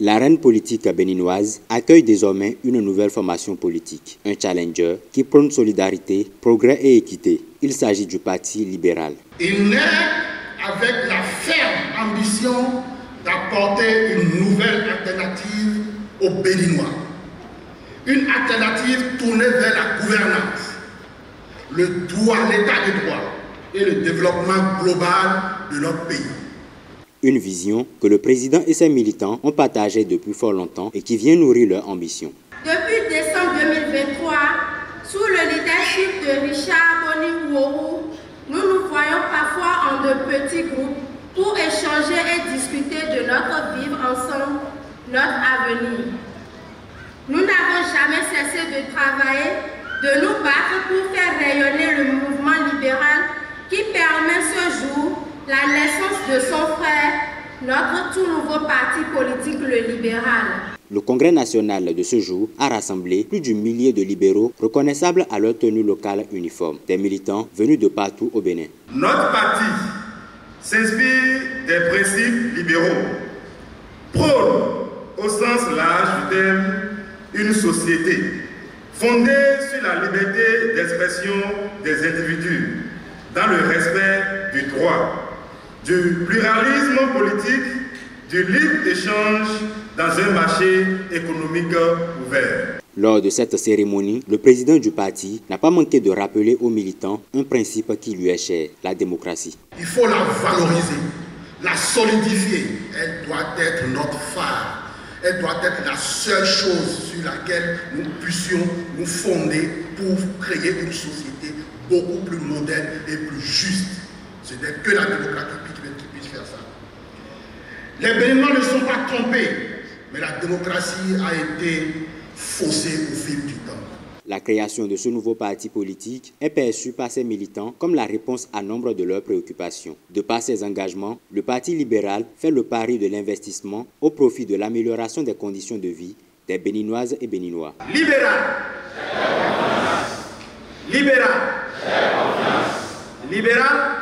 L'arène politique béninoise accueille désormais une nouvelle formation politique, un challenger qui prône solidarité, progrès et équité. Il s'agit du Parti libéral. Il naît avec la ferme ambition d'apporter une nouvelle alternative aux Béninois. Une alternative tournée vers la gouvernance, le droit, l'état de droit et le développement global de notre pays. Une vision que le président et ses militants ont partagée depuis fort longtemps et qui vient nourrir leur ambition. Depuis décembre 2023, sous le leadership de Richard Boni-Ouourou, nous nous voyons parfois en de petits groupes pour échanger et discuter de notre vivre ensemble, notre avenir. Nous n'avons jamais cessé de travailler, de nous battre pour faire rayonner le mouvement libéral qui permet ce jour la naissance de son frère, notre tout nouveau parti politique, le libéral. Le congrès national de ce jour a rassemblé plus d'1 millier de libéraux reconnaissables à leur tenue locale uniforme, des militants venus de partout au Bénin. Notre parti s'inspire des principes libéraux, prône au sens large du terme une société fondée sur la liberté d'expression des individus, dans le respect du droit, du pluralisme politique, du libre-échange dans un marché économique ouvert. Lors de cette cérémonie, le président du parti n'a pas manqué de rappeler aux militants un principe qui lui est cher, la démocratie. Il faut la valoriser, la solidifier. Elle doit être notre phare. Elle doit être la seule chose sur laquelle nous puissions nous fonder pour créer une société beaucoup plus moderne et plus juste. Ce n'est que la démocratie qui puisse faire ça. Les Béninois ne sont pas trompés, mais la démocratie a été faussée au fil du temps. La création de ce nouveau parti politique est perçue par ses militants comme la réponse à nombre de leurs préoccupations. De par ses engagements, le Parti libéral fait le pari de l'investissement au profit de l'amélioration des conditions de vie des Béninoises et Béninois. Libéral, libéral, libéral.